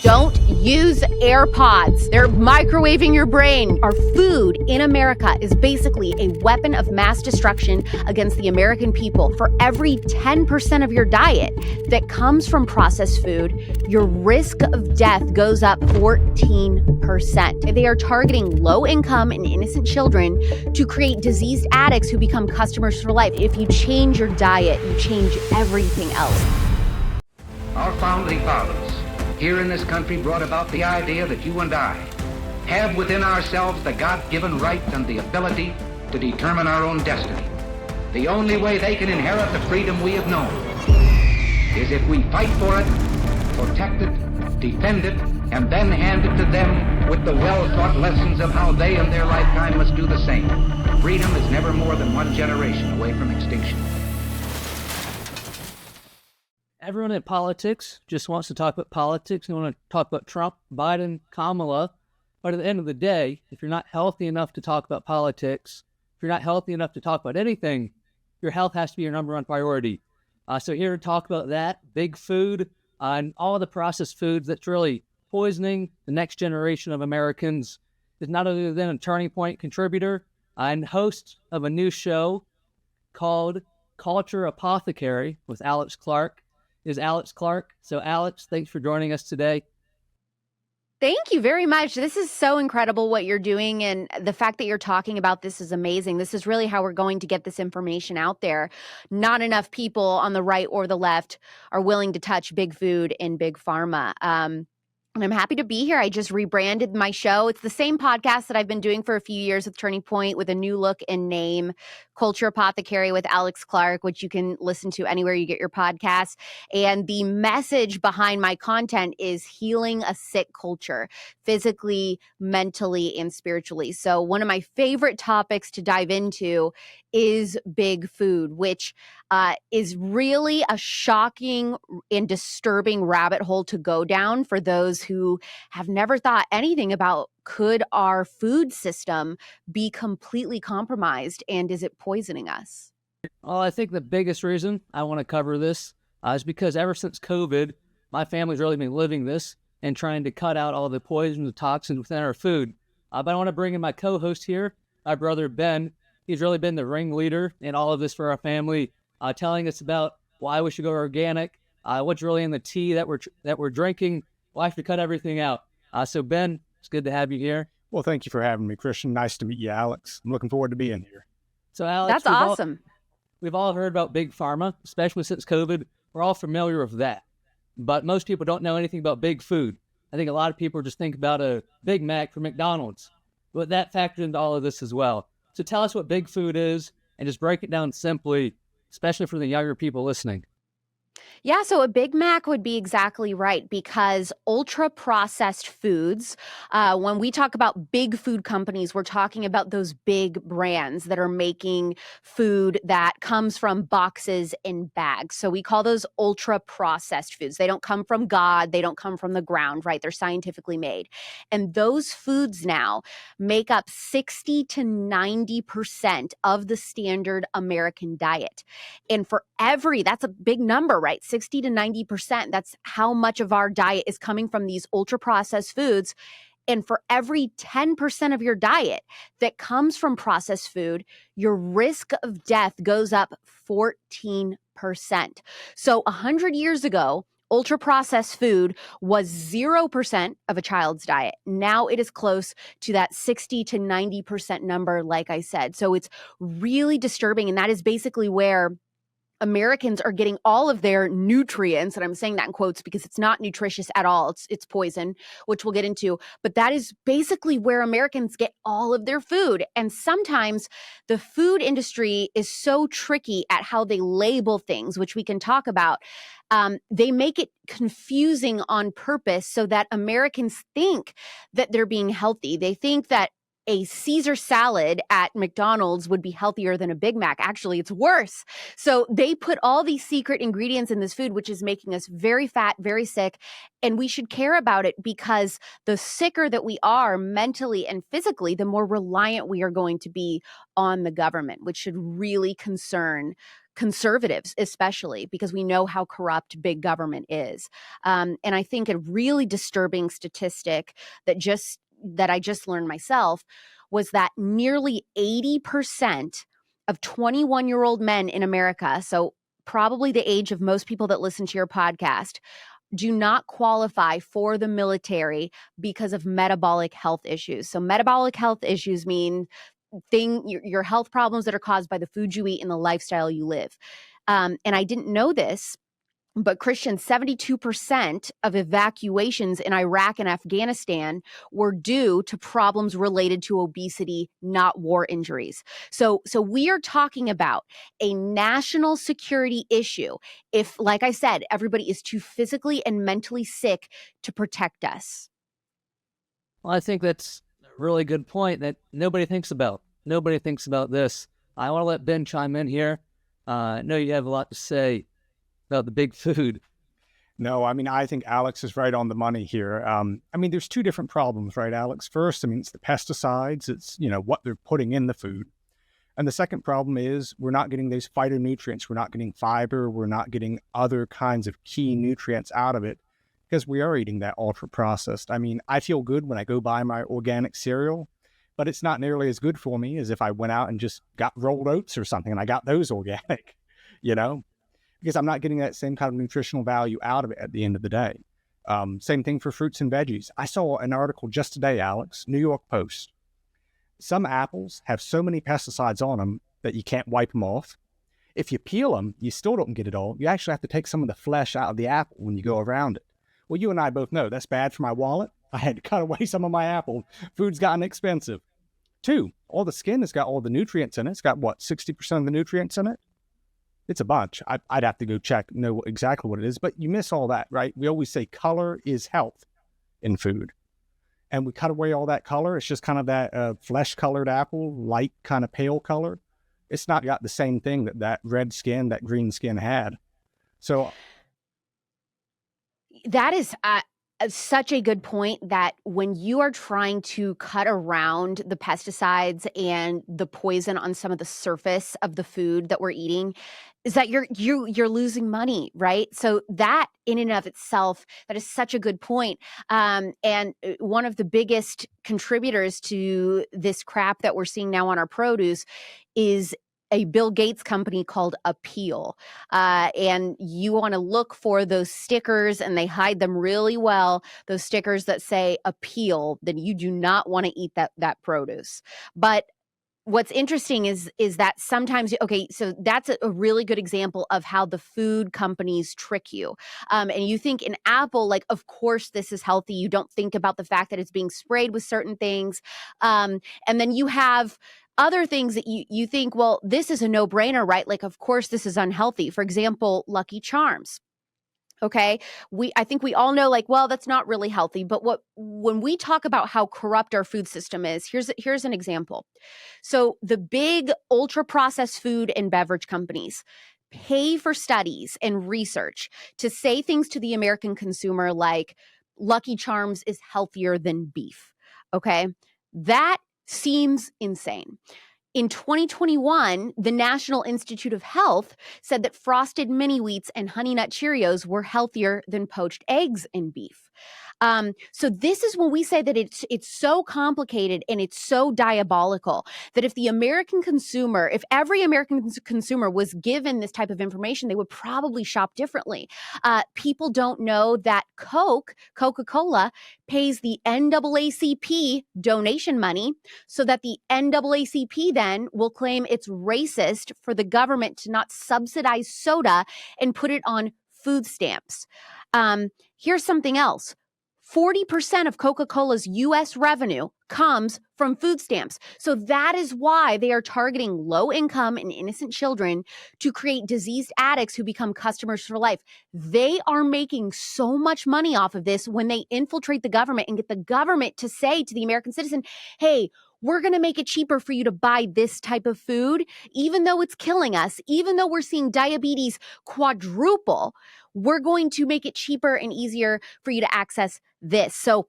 Don't use AirPods. They're microwaving your brain. Our food in America is basically a weapon of mass destruction against the American people. For every 10% of your diet that comes from processed food, your risk of death goes up 14%. They are targeting low-income and innocent children to create diseased addicts who become customers for life. If you change your diet, you change everything else. Our founding fathers here in this country brought about the idea that you and I have within ourselves the God-given right and the ability to determine our own destiny. The only way they can inherit the freedom we have known is if we fight for it, protect it, defend it, and then hand it to them with the well-taught lessons of how they in their lifetime must do the same. Freedom is never more than one generation away from extinction. Everyone in politics just wants to talk about politics. They want to talk about Trump, Biden, Kamala. But at the end of the day, if you're not healthy enough to talk about politics, if you're not healthy enough to talk about anything, your health has to be your number one priority. So here to talk about that, big food, and all the processed foods that's really poisoning the next generation of Americans, is not other than a Turning Point contributor and host of a new show called CULTURE Apothecary with Alex Clark. Is Alex Clark. So Alex, thanks for joining us today. Thank you very much. This is so incredible what you're doing, and the fact that you're talking about this is amazing. This is really how we're going to get this information out there. Not enough people on the right or the left are willing to touch big food and big pharma. And I'm happy to be here. I just rebranded my show. It's the same podcast that I've been doing for a few years with Turning Point with a new look and name, Culture Apothecary with Alex Clark, which you can listen to anywhere you get your podcasts. And the message behind my content is healing a sick culture, physically, mentally, and spiritually. So one of my favorite topics to dive into is big food, which is really a shocking and disturbing rabbit hole to go down for those who have never thought anything about, could our food system be completely compromised, and is it poisoning us? Well, I think the biggest reason I want to cover this is because ever since COVID, my family's really been living this and trying to cut out all the poisons and toxins within our food. But I want to bring in my co-host here, my brother Ben. He's really been the ringleader in all of this for our family, telling us about why we should go organic, what's really in the tea that we're drinking, why should we cut everything out. So Ben, it's good to have you here. Well, thank you for having me, Christian. Nice to meet you, Alex. I'm looking forward to being here. So Alex, that's awesome. We've all heard about big pharma, especially since COVID. We're all familiar with that. But most people don't know anything about big food. I think a lot of people just think about a Big Mac from McDonald's. But that factors into all of this as well. So tell us what big food is and just break it down simply, especially for the younger people listening. Yeah, so a Big Mac would be exactly right, because ultra-processed foods, when we talk about big food companies, we're talking about those big brands that are making food that comes from boxes and bags. So we call those ultra-processed foods. They don't come from God. They don't come from the ground, right? They're scientifically made. And those foods now make up 60 to 90% of the standard American diet. And that's a big number, right? 60 to 90%. That's how much of our diet is coming from these ultra processed foods. And for every 10% of your diet that comes from processed food, your risk of death goes up 14%. So 100 years ago, ultra processed food was 0% of a child's diet. Now it is close to that 60 to 90% number, like I said. So it's really disturbing. And that is basically where Americans are getting all of their nutrients, and I'm saying that in quotes because it's not nutritious at all. It's poison, which we'll get into. But that is basically where Americans get all of their food. And sometimes the food industry is so tricky at how they label things, which we can talk about. They make it confusing on purpose so that Americans think that they're being healthy. They think that a Caesar salad at McDonald's would be healthier than a Big Mac. Actually, it's worse. So they put all these secret ingredients in this food, which is making us very fat, very sick. And we should care about it, because the sicker that we are mentally and physically, the more reliant we are going to be on the government, which should really concern conservatives, especially because we know how corrupt big government is. And I think a really disturbing statistic that I just learned myself was that nearly 80% of 21-year-old men in America, so probably the age of most people that listen to your podcast, do not qualify for the military because of metabolic health issues. So metabolic health issues mean your health problems that are caused by the food you eat and the lifestyle you live. And I didn't know this, but Christian, 72% of evacuations in Iraq and Afghanistan were due to problems related to obesity, not war injuries. So we are talking about a national security issue if, like I said, everybody is too physically and mentally sick to protect us. Well, I think that's a really good point that nobody thinks about. Nobody thinks about this. I want to let Ben chime in here. I know you have a lot to say about the big food. No, I mean, I think Alex is right on the money here. I mean, there's two different problems, right, Alex? First, I mean, it's the pesticides. It's, what they're putting in the food. And the second problem is we're not getting those phytonutrients. We're not getting fiber. We're not getting other kinds of key nutrients out of it because we are eating that ultra processed. I mean, I feel good when I go buy my organic cereal, but it's not nearly as good for me as if I went out and just got rolled oats or something and I got those organic, because I'm not getting that same kind of nutritional value out of it at the end of the day. Same thing for fruits and veggies. I saw an article just today, Alex, New York Post. Some apples have so many pesticides on them that you can't wipe them off. If you peel them, you still don't get it all. You actually have to take some of the flesh out of the apple when you go around it. Well, you and I both know that's bad for my wallet. I had to cut away some of my apple. Food's gotten expensive. 2, all the skin has got all the nutrients in it. It's got, 60% of the nutrients in it? It's a bunch. I'd have to go know exactly what it is, but you miss all that, right? We always say color is health in food. And we cut away all that color. It's just kind of that flesh-colored apple, light kind of pale color. It's not got the same thing that red skin, that green skin had. So that is such a good point that when you are trying to cut around the pesticides and the poison on some of the surface of the food that we're eating, is that you're losing money, right? So that in and of itself, that is such a good point. And one of the biggest contributors to this crap that we're seeing now on our produce is a Bill Gates company called Appeal. And you want to look for those stickers, and they hide them really well, those stickers that say Appeal, then you do not want to eat that produce. But what's interesting is that sometimes, okay, so that's a really good example of how the food companies trick you. And you think an apple, like, of course this is healthy. You don't think about the fact that it's being sprayed with certain things. And then you have other things that you think, well, this is a no-brainer, right? Like, of course this is unhealthy. For example, Lucky Charms. Okay. I think we all know, like, well, that's not really healthy. But when we talk about how corrupt our food system is, here's an example. So the big ultra processed food and beverage companies pay for studies and research to say things to the American consumer like Lucky Charms is healthier than beef. Okay. That seems insane. In 2021, the National Institute of Health said that frosted mini wheats and Honey Nut Cheerios were healthier than poached eggs and beef. So this is when we say that it's so complicated and it's so diabolical that if every American consumer was given this type of information, they would probably shop differently. People don't know that Coca-Cola pays the NAACP donation money so that the NAACP then will claim it's racist for the government to not subsidize soda and put it on food stamps. Here's something else. 40% of Coca-Cola's U.S. revenue comes from food stamps. So that is why they are targeting low-income and innocent children to create diseased addicts who become customers for life. They are making so much money off of this when they infiltrate the government and get the government to say to the American citizen, hey, we're going to make it cheaper for you to buy this type of food, even though it's killing us, even though we're seeing diabetes quadruple, we're going to make it cheaper and easier for you to access this. So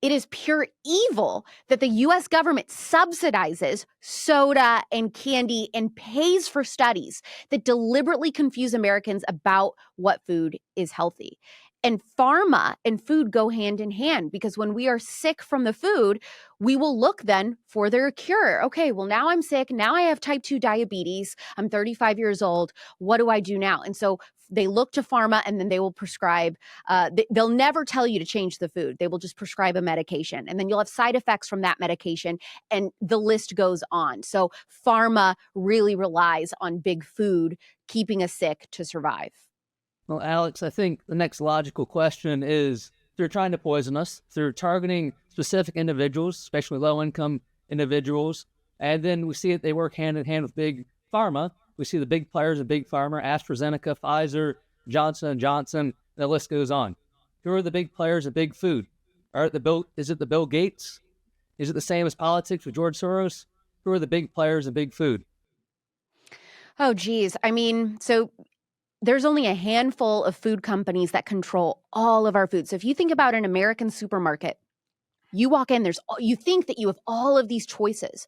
It is pure evil that the US government subsidizes soda and candy and pays for studies that deliberately confuse Americans about what food is healthy. And pharma and food go hand in hand, because when we are sick from the food, we will look then for their cure. Okay, well, now I'm sick. Now I have type 2 diabetes. I'm 35 years old. What do I do now? And so they look to pharma, and then they will prescribe. They'll never tell you to change the food. They will just prescribe a medication, and then you'll have side effects from that medication, and the list goes on. So pharma really relies on big food keeping us sick to survive. Well, Alex, I think the next logical question is, they're trying to poison us. They're targeting specific individuals, especially low-income individuals. And then we see that they work hand in hand with big pharma. We see the big players of big pharma: AstraZeneca, Pfizer, Johnson & Johnson, the list goes on. Who are the big players of big food? Is it the Bill Gates? Is it the same as politics with George Soros? Who are the big players of big food? Oh, geez. I mean, so there's only a handful of food companies that control all of our food. So if you think about an American supermarket, you walk in, you think that you have all of these choices.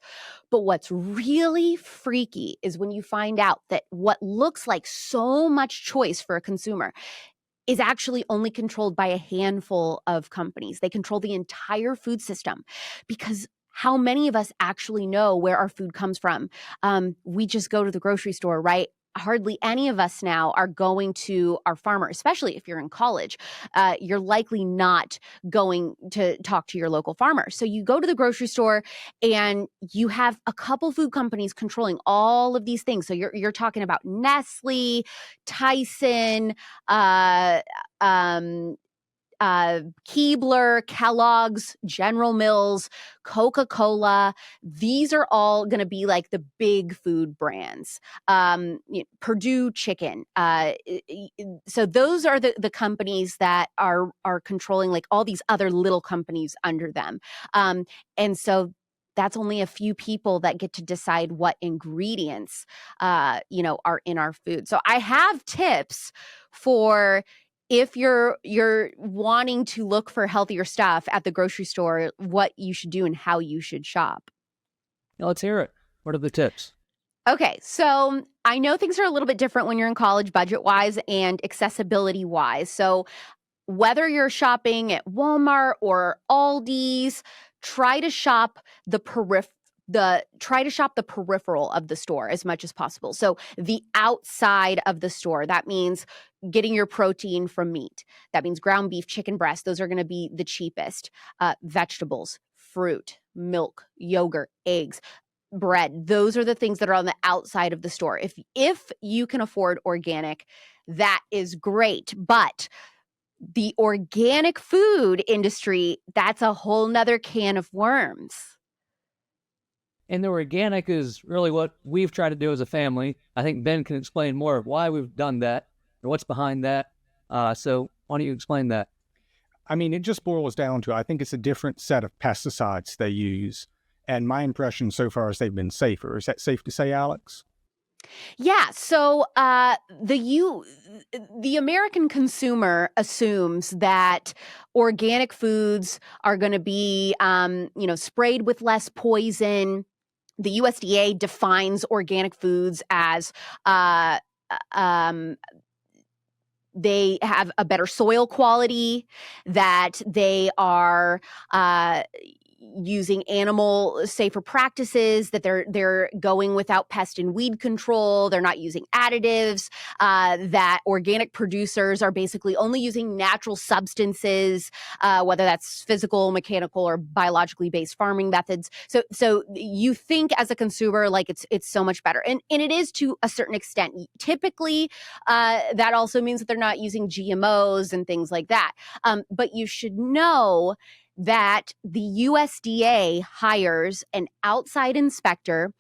But what's really freaky is when you find out that what looks like so much choice for a consumer is actually only controlled by a handful of companies. They control the entire food system, because how many of us actually know where our food comes from? We just go to the grocery store, right? Hardly any of us now are going to our farmer, especially if you're in college. You're likely not going to talk to your local farmer. So you go to the grocery store, and you have a couple food companies controlling all of these things. So you're talking about Nestle, Tyson, Keebler, Kellogg's, General Mills, Coca-Cola. These are all going to be like the big food brands. Purdue Chicken. So those are the companies that are controlling like all these other little companies under them. And so that's only a few people that get to decide what ingredients, are in our food. So I have tips for if you're wanting to look for healthier stuff at the grocery store, what you should do and how you should shop. Now, let's hear it. What are the tips? Okay, so I know things are a little bit different when you're in college, budget-wise and accessibility-wise. So whether you're shopping at Walmart or Aldi's, try to shop the peripheral of the store as much as possible. So the outside of the store, that means getting your protein from meat. That means ground beef, chicken breast. Those are going to be the cheapest. Vegetables, fruit, milk, yogurt, eggs, bread. Those are the things that are on the outside of the store. If you can afford organic, that is great. But the organic food industry, that's a whole nother can of worms. And the organic is really what we've tried to do as a family. I think Ben can explain more of why we've done that or what's behind that. So why don't you explain that? I mean, it just boils down to, I think it's a different set of pesticides they use. And my impression so far is they've been safer. Is that safe to say, Alex? Yeah. So the American consumer assumes that organic foods are going to be, sprayed with less poison. The USDA defines organic foods as they have a better soil quality, that they are using animal safer practices, that they're going without pest and weed control, they're not using additives, that organic producers are basically only using natural substances, whether that's physical, mechanical, or biologically based farming methods. So you think as a consumer like it's so much better, and it is to a certain extent. Typically, that also means that they're not using GMOs and things like that. But you should know that the USDA hires an outside inspector,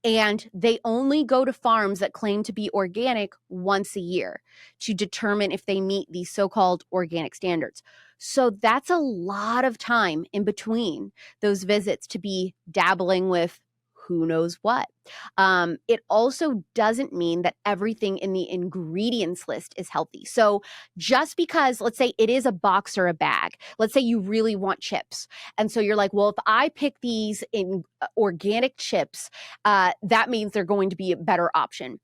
and they only go to farms that claim to be organic once a year to determine if they meet these so-called organic standards. So that's a lot of time in between those visits to be dabbling with who knows what. It also doesn't mean that everything in the ingredients list is healthy. So just because, let's say it is a box or a bag, let's say you really want chips. And so you're like, well, if I pick these in organic chips, that means they're going to be a better option.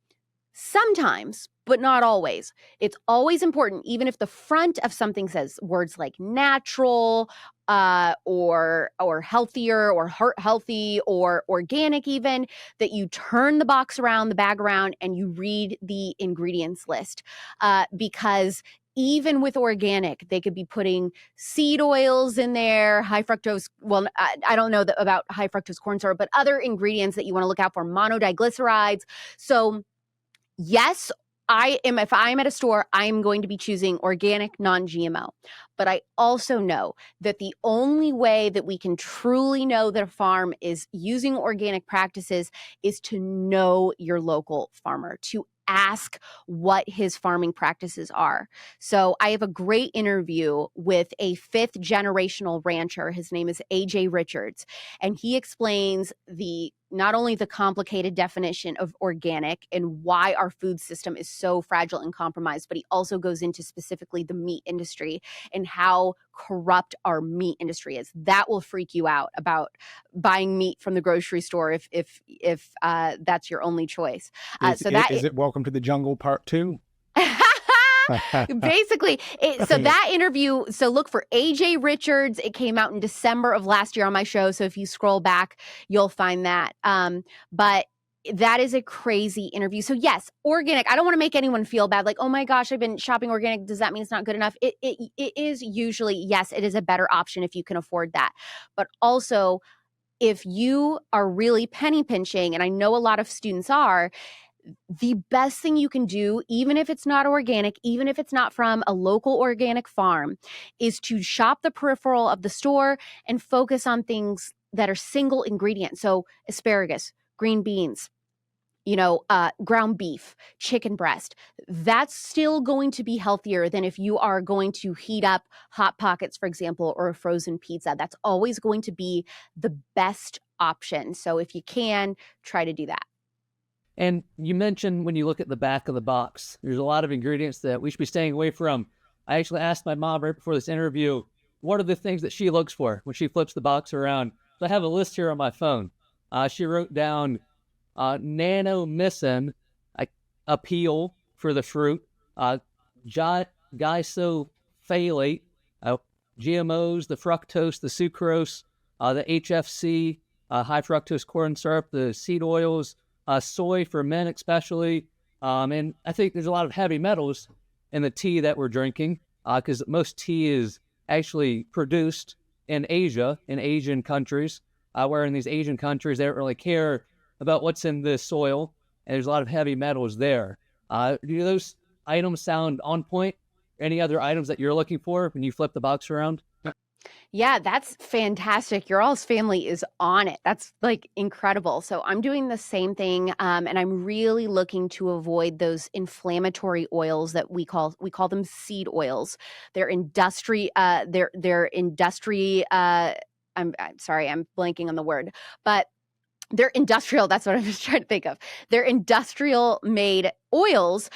Sometimes, but not always. It's always important, even if the front of something says words like natural, or healthier, or heart healthy, or organic even, that you turn the box around, the bag around, and you read the ingredients list. Because even with organic, they could be putting seed oils in there, high fructose. Well, I don't know about high fructose corn syrup, but other ingredients that you want to look out for, monodiglycerides. So yes, if I'm at a store, I'm going to be choosing organic, non-GMO. But I also know that the only way that we can truly know that a farm is using organic practices is to know your local farmer, to ask what his farming practices are. So I have a great interview with a 5th generational rancher. His name is AJ Richards, and he explains not only the complicated definition of organic and why our food system is so fragile and compromised, but he also goes into specifically the meat industry and how corrupt our meat industry is. That will freak you out about buying meat from the grocery store if that's your only choice. Is it Welcome to the Jungle Part 2? Basically, so that interview, so look for AJ Richards. It came out in December of last year on my show. So if you scroll back, you'll find that. But that is a crazy interview. So yes, organic. I don't want to make anyone feel bad. Like, oh my gosh, I've been shopping organic. Does that mean it's not good enough? It is usually, yes, it is a better option if you can afford that. But also, if you are really penny pinching, and I know a lot of students are, the best thing you can do, even if it's not organic, even if it's not from a local organic farm, is to shop the peripheral of the store and focus on things that are single ingredient. So asparagus, green beans, ground beef, chicken breast. That's still going to be healthier than if you are going to heat up Hot Pockets, for example, or a frozen pizza. That's always going to be the best option. So if you can, try to do that. And you mentioned when you look at the back of the box, there's a lot of ingredients that we should be staying away from. I actually asked my mom right before this interview, what are the things that she looks for when she flips the box around? So I have a list here on my phone. She wrote down nanomycin, appeal for the fruit, glycophthalate, GMOs, the fructose, the sucrose, the HFC, high fructose corn syrup, the seed oils, soy for men especially. And I think there's a lot of heavy metals in the tea that we're drinking because most tea is actually produced in Asia, in Asian countries, where in these Asian countries, they don't really care about what's in the soil, and there's a lot of heavy metals there. Do those items sound on point? Any other items that you're looking for when you flip the box around? Yeah, that's fantastic. Your all's family is on it. That's like incredible. So I'm doing the same thing, and I'm really looking to avoid those inflammatory oils that we call them seed oils. They're industry. They're industry. I'm sorry, I'm blanking on the word, but they're industrial. That's what I was trying to think of. They're industrial made oils.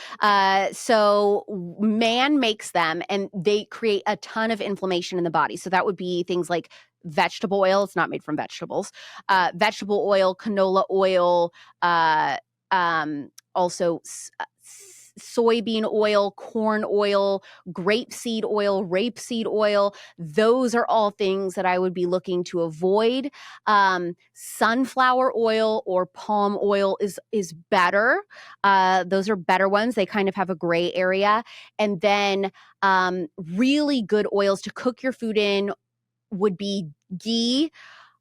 So man makes them and they create a ton of inflammation in the body. So that would be things like vegetable oil. It's not made from vegetables. Vegetable oil, canola oil, also soybean oil, corn oil, grapeseed oil, rapeseed oil. Those are all things that I would be looking to avoid. Sunflower oil or palm oil is better. Those are better ones. They kind of have a gray area. And then really good oils to cook your food in would be ghee,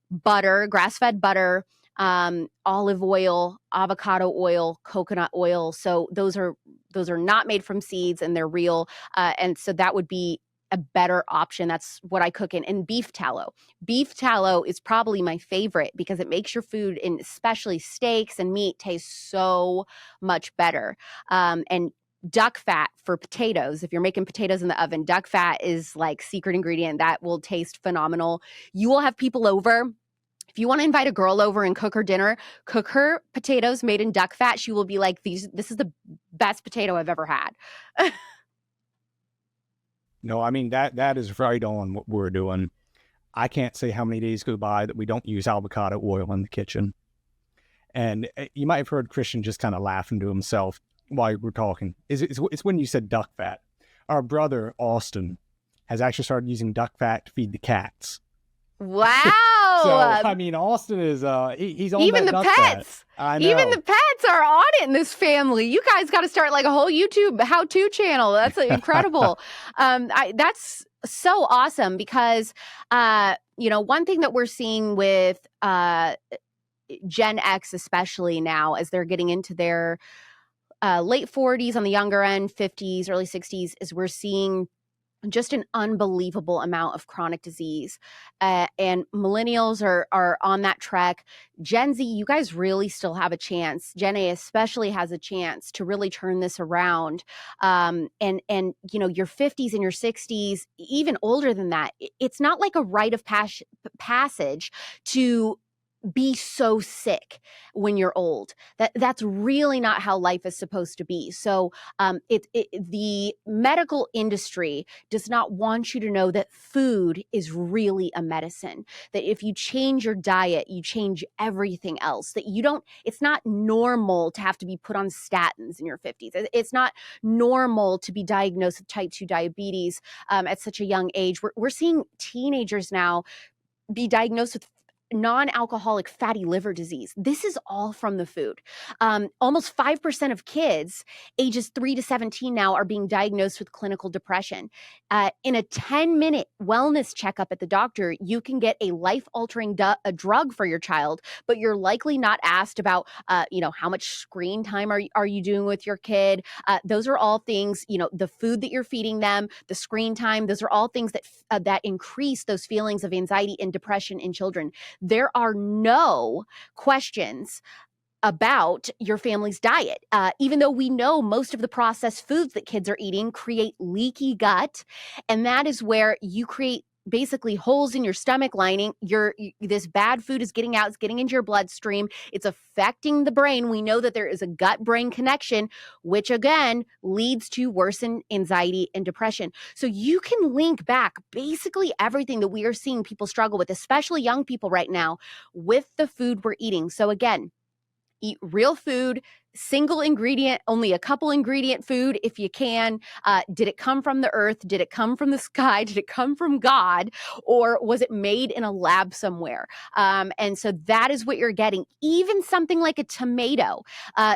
butter, grass-fed butter, olive oil, avocado oil, coconut oil. So those are not made from seeds and they're real. And so that would be a better option. That's what I cook in. And beef tallow. Beef tallow is probably my favorite because it makes your food, and especially steaks and meat, taste so much better. And duck fat for potatoes. If you're making potatoes in the oven, duck fat is like secret ingredient that will taste phenomenal. You will have people over. If you want to invite a girl over and cook her dinner, cook her potatoes made in duck fat. She will be like, this is the best potato I've ever had. No, I mean, that is right on what we're doing. I can't say how many days go by that we don't use avocado oil in the kitchen. And you might have heard Christian just kind of laughing to himself while we're talking. It's when you said duck fat. Our brother, Austin, has actually started using duck fat to feed the cats. Wow. So, I mean, Austin is, he's on even that the duck pets. fat. I know. Even the pets are on it in this family. You guys got to start like a whole YouTube how-to channel. That's incredible. That's so awesome because, one thing that we're seeing with Gen X, especially now, as they're getting into their late 40s on the younger end, 50s, early 60s, is we're seeing just an unbelievable amount of chronic disease. And millennials are on that trek. Gen Z, you guys really still have a chance. Gen A especially has a chance to really turn this around. And your 50s and your 60s, even older than that, it's not like a rite of passage to be so sick when you're old. That's really not how life is supposed to be. So the medical industry does not want you to know that food is really a medicine, that if you change your diet, you change everything else, that it's not normal to have to be put on statins in your 50s. It's not normal to be diagnosed with type 2 diabetes at such a young age. We're seeing teenagers now be diagnosed with non-alcoholic fatty liver disease. This is all from the food. Almost 5% of kids ages 3 to 17 now are being diagnosed with clinical depression. In a 10-minute wellness checkup at the doctor, you can get a life-altering drug for your child, but you're likely not asked about, how much screen time are you doing with your kid? Those are all things, the food that you're feeding them, the screen time, those are all things that increase those feelings of anxiety and depression in children. There are no questions about your family's diet, even though we know most of the processed foods that kids are eating create leaky gut. And that is where you create basically holes in your stomach lining. This bad food is getting out, it's getting into your bloodstream. It's affecting the brain. We know that there is a gut-brain connection, which again leads to worsened anxiety and depression. So you can link back basically everything that we are seeing people struggle with, especially young people right now, with the food we're eating. So again, eat real food, single ingredient, only a couple ingredient food if you can. Did it come from the earth? Did it come from the sky? Did it come from God? Or was it made in a lab somewhere? And so that is what you're getting. Even something like a tomato,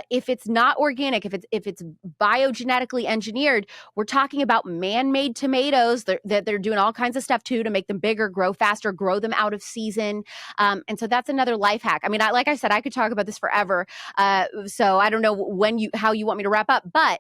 if it's not organic, if it's biogenetically engineered, we're talking about man-made tomatoes that they're doing all kinds of stuff too to make them bigger, grow faster, grow them out of season. And so that's another life hack. I mean, like I said, I could talk about this forever. So I don't know how you want me to wrap up, but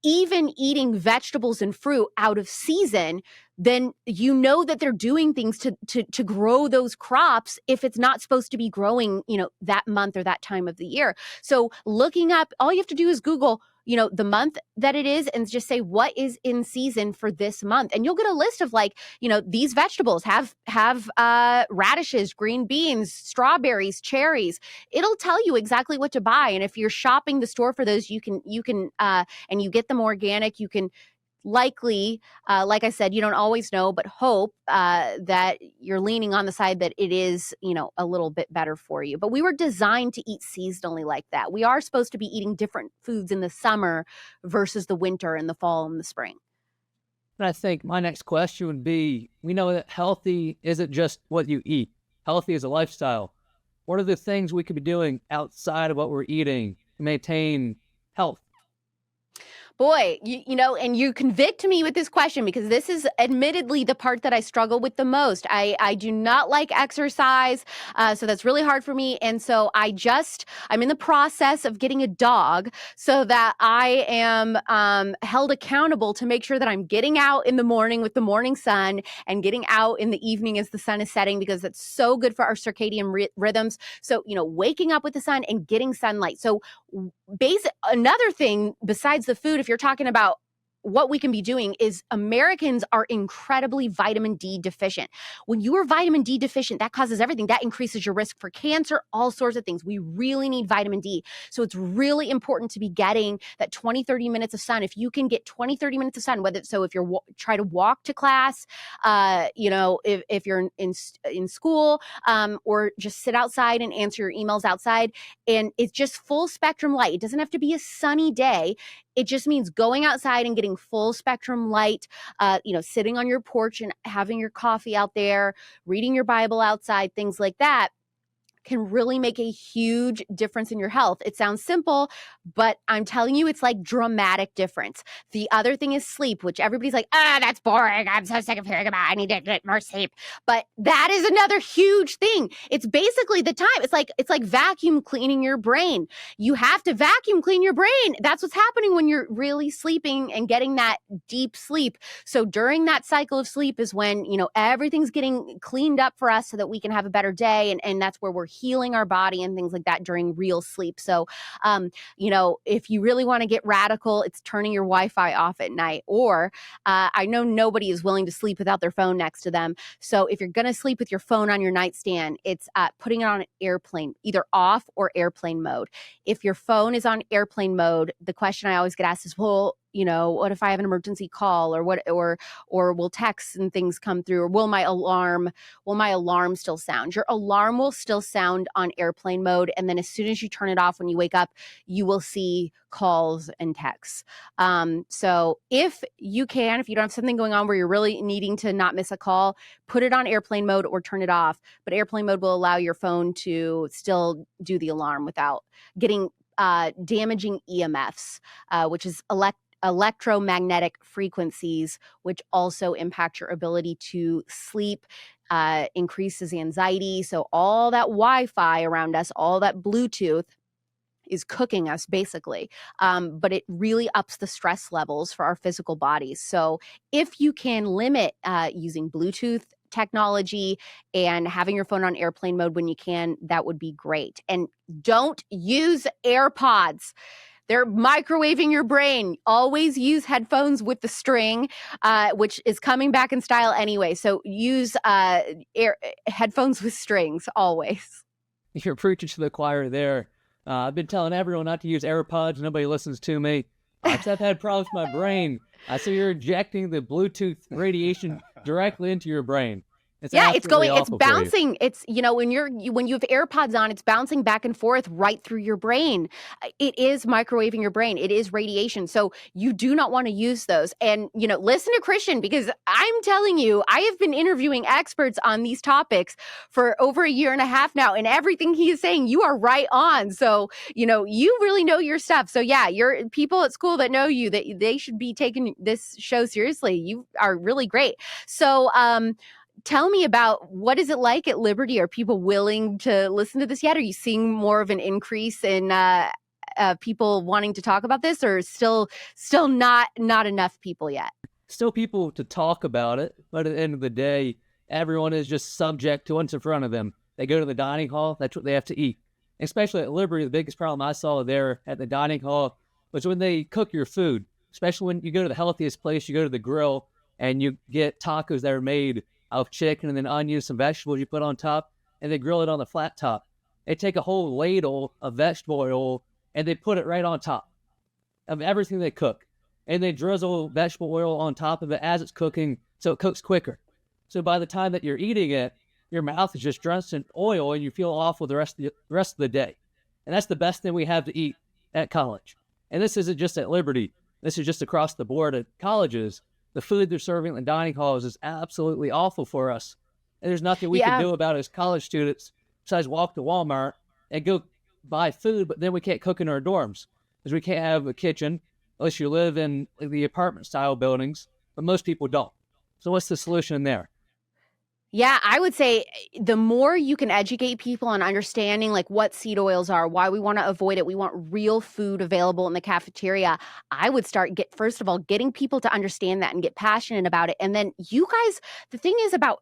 even eating vegetables and fruit out of season, then you know that they're doing things to grow those crops if it's not supposed to be growing, that month or that time of the year. So looking up, all you have to do is Google, the month that it is and just say, what is in season for this month? And you'll get a list of these vegetables have radishes, green beans, strawberries, cherries. It'll tell you exactly what to buy. And if you're shopping the store for those, you can and you get them organic, you can likely, like I said, you don't always know, but hope that you're leaning on the side that it is, a little bit better for you. But we were designed to eat seasonally like that. We are supposed to be eating different foods in the summer versus the winter and the fall and the spring. And I think my next question would be, we know that healthy isn't just what you eat. Healthy is a lifestyle. What are the things we could be doing outside of what we're eating to maintain health? Boy, and you convict me with this question because this is admittedly the part that I struggle with the most. I do not like exercise, so that's really hard for me. And so I'm in the process of getting a dog so that I am held accountable to make sure that I'm getting out in the morning with the morning sun and getting out in the evening as the sun is setting, because that's so good for our circadian rhythms. So, waking up with the sun and getting sunlight. So another thing besides the food, if you're talking about what we can be doing is Americans are incredibly vitamin D deficient. When you are vitamin D deficient, that causes everything. That increases your risk for cancer, all sorts of things. We really need vitamin D. So it's really important to be getting that 20, 30 minutes of sun. If you can get 20, 30 minutes of sun, if you're try to walk to class, if you're in school, or just sit outside and answer your emails outside, and it's just full spectrum light. It doesn't have to be a sunny day. It just means going outside and getting full spectrum light, sitting on your porch and having your coffee out there, reading your Bible outside, things like that can really make a huge difference in your health. It sounds simple, but I'm telling you, it's like dramatic difference. The other thing is sleep, which everybody's like, that's boring. I'm so sick of hearing about it. I need to get more sleep. But that is another huge thing. It's basically the time. It's like vacuum cleaning your brain. You have to vacuum clean your brain. That's what's happening when you're really sleeping and getting that deep sleep. So during that cycle of sleep is when, everything's getting cleaned up for us so that we can have a better day. And that's where we're healing our body and things like that during real sleep. So, if you really want to get radical, it's turning your Wi-Fi off at night. Or I know nobody is willing to sleep without their phone next to them. So if you're going to sleep with your phone on your nightstand, it's putting it on airplane, either off or airplane mode. If your phone is on airplane mode, the question I always get asked is, well, what if I have an emergency call, or will texts and things come through, or will my alarm still sound? Your alarm will still sound on airplane mode. And then as soon as you turn it off when you wake up, you will see calls and texts. So if you don't have something going on where you're really needing to not miss a call, put it on airplane mode or turn it off. But airplane mode will allow your phone to still do the alarm without getting damaging EMFs, which is electromagnetic frequencies, which also impact your ability to sleep, increases anxiety. So all that Wi-Fi around us, all that Bluetooth is cooking us basically. But it really ups the stress levels for our physical bodies. So if you can limit using Bluetooth technology and having your phone on airplane mode when you can, that would be great. And don't use AirPods. They're microwaving your brain. Always use headphones with the string, which is coming back in style anyway. So use headphones with strings always. You're preaching to the choir there. I've been telling everyone not to use AirPods. Nobody listens to me. I've had problems with my brain. So you're injecting the Bluetooth radiation directly into your brain. It's bouncing. It's, when you have AirPods on, it's bouncing back and forth right through your brain. It is microwaving your brain. It is radiation. So you do not want to use those. And, listen to Christian, because I'm telling you, I have been interviewing experts on these topics for over a year and a half now, and everything he is saying, you are right on. So, you really know your stuff. So yeah, your people at school that know you, that they should be taking this show seriously. You are really great. So, tell me about, what is it like at Liberty? Are people willing to listen to this yet? Are you seeing more of an increase in people wanting to talk about this, or still not enough people yet? Still people to talk about it, but at the end of the day, everyone is just subject to what's in front of them. They go to the dining hall, that's what they have to eat. Especially at Liberty, the biggest problem I saw there at the dining hall was when they cook your food, especially when you go to the healthiest place, you go to the grill, and you get tacos that are made of chicken and then onions, some vegetables you put on top, and they grill it on the flat top. They take a whole ladle of vegetable oil and they put it right on top of everything they cook. And they drizzle vegetable oil on top of it as it's cooking so it cooks quicker. So by the time that you're eating it, your mouth is just drenched in oil and you feel awful the rest of the day. And that's the best thing we have to eat at college. And this isn't just at Liberty. This is just across the board at colleges. The food they're serving in the dining halls is absolutely awful for us. And there's nothing we can do about it as college students besides walk to Walmart and go buy food, but then we can't cook in our dorms because we can't have a kitchen unless you live in the apartment-style buildings, but most people don't. So what's the solution there? Yeah, I would say the more you can educate people on understanding like what seed oils are, why we want to avoid it, we want real food available in the cafeteria. I would start first of all getting people to understand that and get passionate about it. And then you guys, the thing is about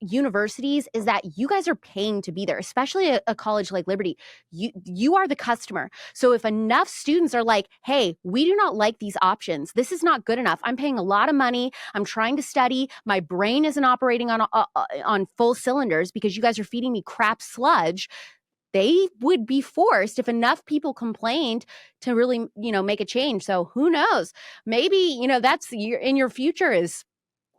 universities is that you guys are paying to be there, especially a college like Liberty. You are the customer. So if enough students are like, "Hey, we do not like these options. This is not good enough. I'm paying a lot of money. I'm trying to study. My brain isn't operating on full cylinders because you guys are feeding me crap sludge." They would be forced, if enough people complained, to really, make a change. So who knows? Maybe, that's in your future is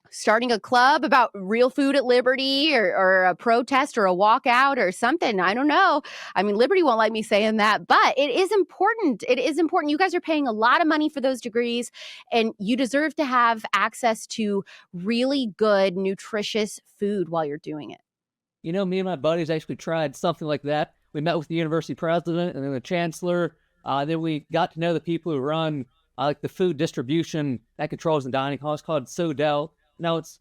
starting a club about real food at Liberty, or a protest or a walkout or something. I don't know. I mean, Liberty won't like me saying that, but it is important. It is important. You guys are paying a lot of money for those degrees, and you deserve to have access to really good, nutritious food while you're doing it. Me and my buddies actually tried something like that. We met with the university president and then the chancellor. Then we got to know the people who run like the food distribution that controls the dining hall. It's called Sodell. No, it's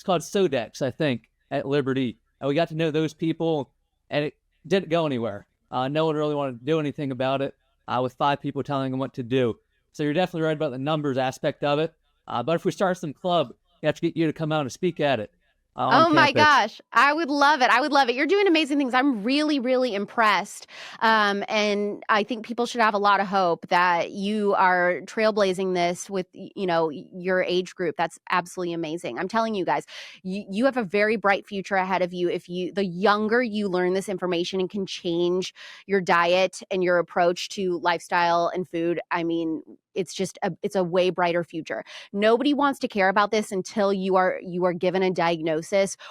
called Sodex, I think, at Liberty. We got to know those people, and it didn't go anywhere. No one really wanted to do anything about it, with 5 people telling them what to do. So you're definitely right about the numbers aspect of it. But if we start some club, we have to get you to come out and speak at it on Oh my campus. gosh. I would love it. I would love it. You're doing amazing things. I'm really, really impressed. And I think people should have a lot of hope that you are trailblazing this with, your age group. That's absolutely amazing. I'm telling you guys, you have a very bright future ahead of you. The younger you learn this information and can change your diet and your approach to lifestyle and food, I mean, it's a way brighter future. Nobody wants to care about this until you are given a diagnosis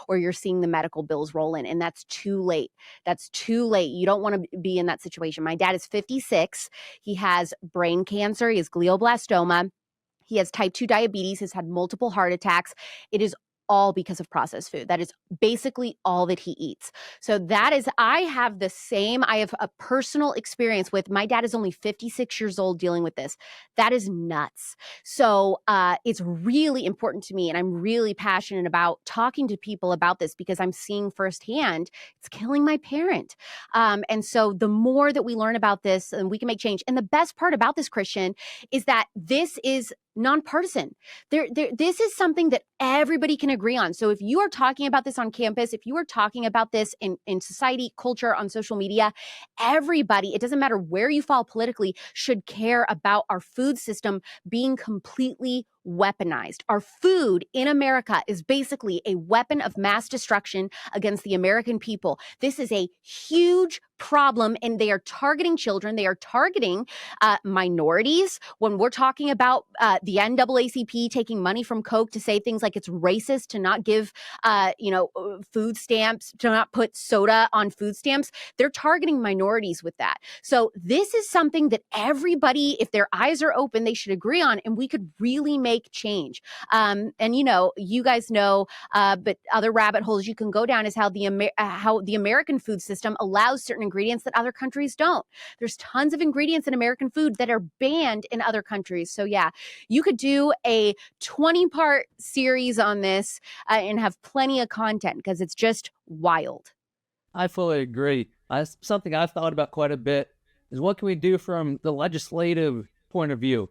or you're seeing the medical bills roll in, and that's too late. That's too late. You don't want to be in that situation. My dad is 56. He has brain cancer. He has glioblastoma. He has type 2 diabetes. He's had multiple heart attacks. It is all because of processed food. That is basically all that he eats. So I have a personal experience with, my dad is only 56 years old dealing with this. That is nuts. So it's really important to me, and I'm really passionate about talking to people about this because I'm seeing firsthand it's killing my parent. And so the more that we learn about this, and we can make change. And the best part about this, Christian, is that this is nonpartisan. This is something that everybody can agree on. So if you are talking about this on campus, if you are talking about this in society, culture, on social media, everybody, it doesn't matter where you fall politically, should care about our food system being completely weaponized. Our food in America is basically a weapon of mass destruction against the American people. This is a huge problem, and they are targeting children. They are targeting minorities. When we're talking about the NAACP taking money from Coke to say things like it's racist to not give, food stamps, to not put soda on food stamps, they're targeting minorities with that. So this is something that everybody, if their eyes are open, they should agree on, and we could really make change. And you guys know, but other rabbit holes you can go down is how the American food system allows certain ingredients that other countries don't. There's tons of ingredients in American food that are banned in other countries. So yeah, you could do a 20-part series on this and have plenty of content because it's just wild. I fully agree. Something I've thought about quite a bit is what can we do from the legislative point of view?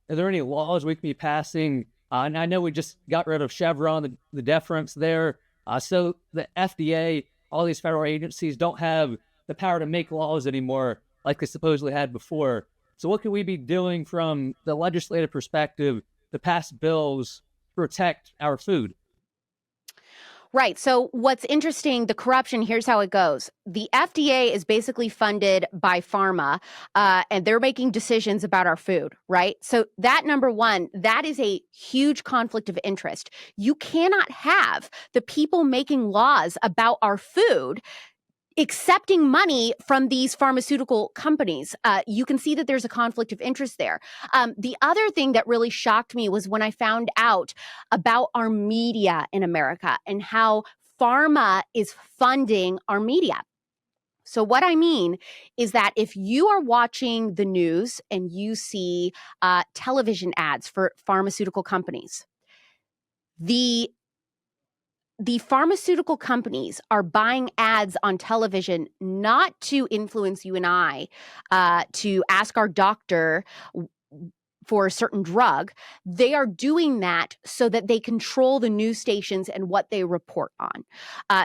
Are there any laws we can be passing? And I know we just got rid of Chevron, the deference there. So the FDA, all these federal agencies don't have the power to make laws anymore like they supposedly had before. So what can we be doing from the legislative perspective to pass bills to protect our food? Right. So what's interesting, the corruption, here's how it goes. The FDA is basically funded by pharma, and they're making decisions about our food, right? So that, number one, that is a huge conflict of interest. You cannot have the people making laws about our food accepting money from these pharmaceutical companies. You can see that there's a conflict of interest there. The other thing that really shocked me was when I found out about our media in America and how pharma is funding our media. So what I mean is that if you are watching the news and you see television ads for pharmaceutical companies, the the pharmaceutical companies are buying ads on television not to influence you and I to ask our doctor for a certain drug. They are doing that so that they control the news stations and what they report on.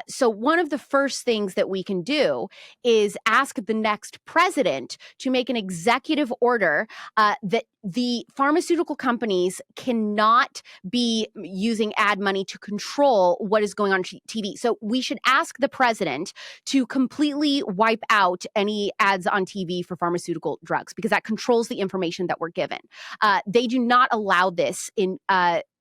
So one of the first things that we can do is ask the next president to make an executive order that the pharmaceutical companies cannot be using ad money to control what is going on TV. So we should ask the president to completely wipe out any ads on TV for pharmaceutical drugs, because that controls the information that we're given. They do not allow this in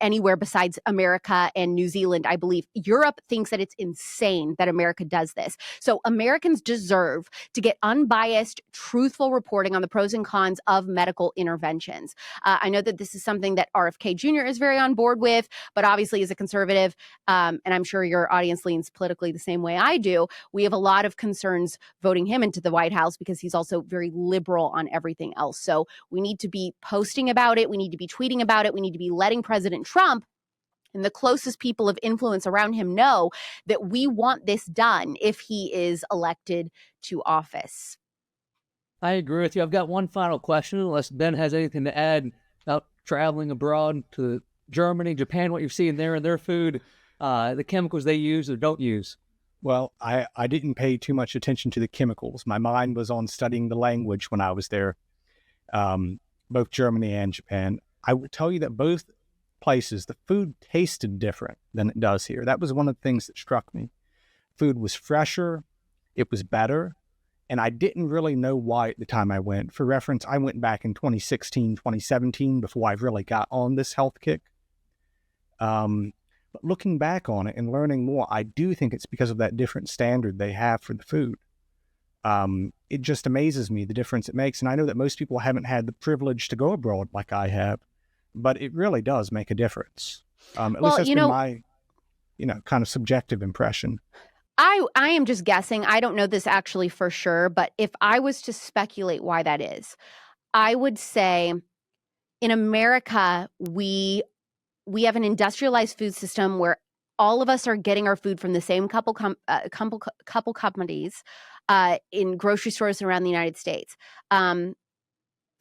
anywhere besides America and New Zealand, I believe. Europe thinks that it's insane that America does this. So Americans deserve to get unbiased, truthful reporting on the pros and cons of medical interventions. I know that this is something that RFK Jr. is very on board with, but obviously as a conservative, and I'm sure your audience leans politically the same way I do, we have a lot of concerns voting him into the White House because he's also very liberal on everything else. So we need to be posting about it. We need to be tweeting about it. We need to be letting President Trump and the closest people of influence around him know that we want this done if he is elected to office. I agree with you. I've got one final question, unless Ben has anything to add about traveling abroad to Germany, Japan, what you're seeing there in their food, the chemicals they use or don't use. Well, I didn't pay too much attention to the chemicals. My mind was on studying the language when I was there, both Germany and Japan. I would tell you that both places, the food tasted different than it does here. That was one of the things that struck me. Food was fresher, it was better, and I didn't really know why at the time I went. For reference, I went back in 2016, 2017, before I really got on this health kick. But looking back on it and learning more, I do think it's because of that different standard they have for the food. It just amazes me the difference it makes. And I know that most people haven't had the privilege to go abroad like I have, but it really does make a difference. At least that's been my, kind of subjective impression. I am just guessing. I don't know this actually for sure, but if I was to speculate why that is, I would say in America, we have an industrialized food system where all of us are getting our food from the same couple companies in grocery stores around the United States.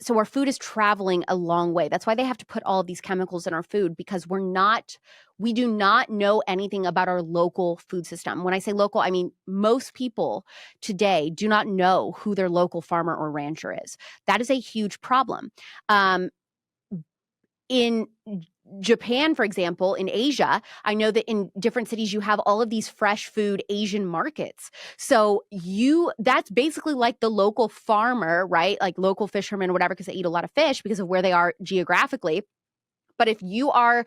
So our food is traveling a long way. That's why they have to put all of these chemicals in our food, because we do not know anything about our local food system. When I say local, I mean most people today do not know who their local farmer or rancher is. That is a huge problem. In Japan, for example, in Asia, I know that in different cities you have all of these fresh food Asian markets. So that's basically like the local farmer, right? Like local fishermen or whatever, because they eat a lot of fish because of where they are geographically. But if you are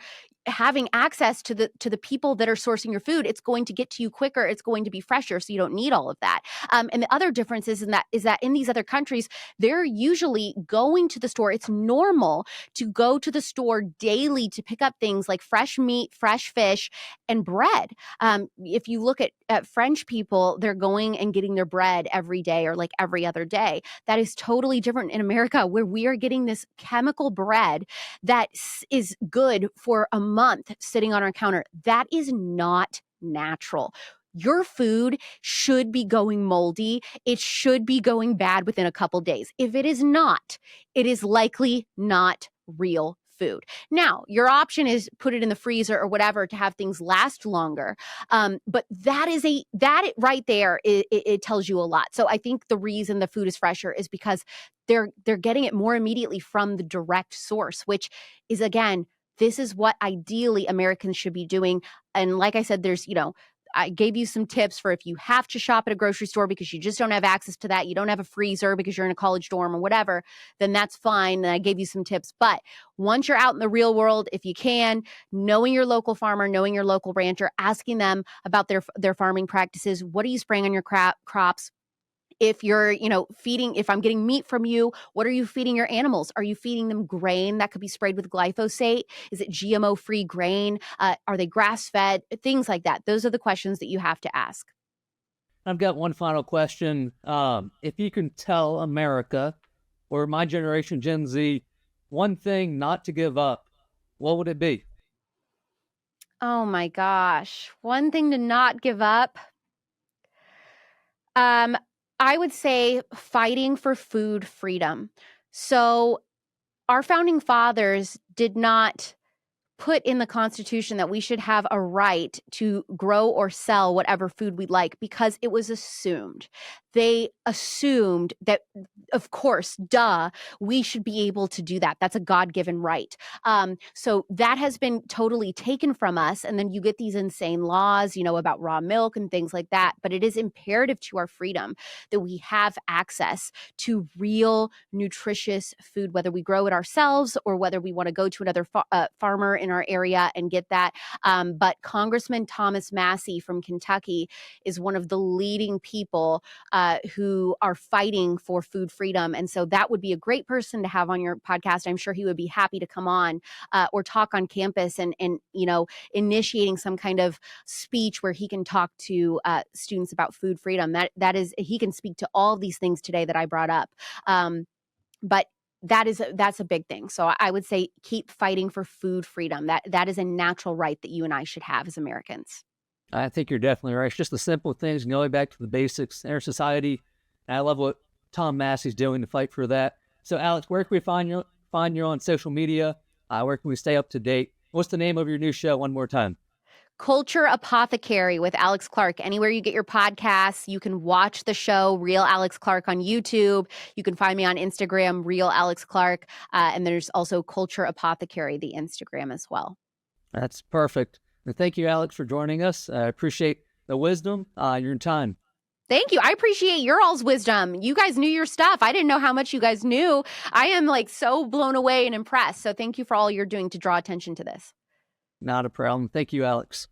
having access to the people that are sourcing your food, it's going to get to you quicker. It's going to be fresher, so you don't need all of that. And the other difference is that in these other countries, they're usually going to the store. It's normal to go to the store daily to pick up things like fresh meat, fresh fish, and bread. If you look at French people, they're going and getting their bread every day or like every other day. That is totally different in America, where we are getting this chemical bread that is good for a month sitting on our counter. That is not natural. Your food should be going moldy. It should be going bad within a couple days. If it is not, it is likely not real food. Now, your option is put it in the freezer or whatever to have things last longer. But that right there, it tells you a lot. So I think the reason the food is fresher is because they're getting it more immediately from the direct source, which is, again, this is what ideally Americans should be doing. And like I said, I gave you some tips for if you have to shop at a grocery store because you just don't have access to that, you don't have a freezer because you're in a college dorm or whatever, then that's fine. And I gave you some tips. But once you're out in the real world, if you can, knowing your local farmer, knowing your local rancher, asking them about their farming practices, what are you spraying on your crops? If you're, if I'm getting meat from you, what are you feeding your animals? Are you feeding them grain that could be sprayed with glyphosate? Is it GMO-free grain? Are they grass-fed? Things like that. Those are the questions that you have to ask. I've got one final question. If you can tell America, or my generation, Gen Z, one thing not to give up, what would it be? Oh my gosh. One thing to not give up. Um, I would say fighting for food freedom. So our founding fathers did not put in the Constitution that we should have a right to grow or sell whatever food we like because it was assumed. They assumed that, of course, duh, we should be able to do that. That's a God given right. So that has been totally taken from us. And then you get these insane laws, about raw milk and things like that. But it is imperative to our freedom that we have access to real, nutritious food, whether we grow it ourselves or whether we want to go to another farmer in our area and get that. But Congressman Thomas Massey from Kentucky is one of the leading people who are fighting for food freedom. And so that would be a great person to have on your podcast. I'm sure he would be happy to come on or talk on campus and initiating some kind of speech where he can talk to students about food freedom. That is, he can speak to all of these things today that I brought up. But that's a big thing. So I would say keep fighting for food freedom. That is a natural right that you and I should have as Americans. I think you're definitely right. It's just the simple things, going back to the basics in our society. And I love what Tom Massey's doing to fight for that. So, Alex, where can we find you on social media? Where can we stay up to date? What's the name of your new show one more time? Culture Apothecary with Alex Clark. Anywhere you get your podcasts, you can watch the show, Real Alex Clark, on YouTube. You can find me on Instagram, Real Alex Clark. And there's also Culture Apothecary, the Instagram as well. That's perfect. And thank you, Alex, for joining us. I appreciate the wisdom, your time. Thank you. I appreciate your all's wisdom. You guys knew your stuff. I didn't know how much you guys knew. I am so blown away and impressed. So thank you for all you're doing to draw attention to this. Not a problem. Thank you, Alex.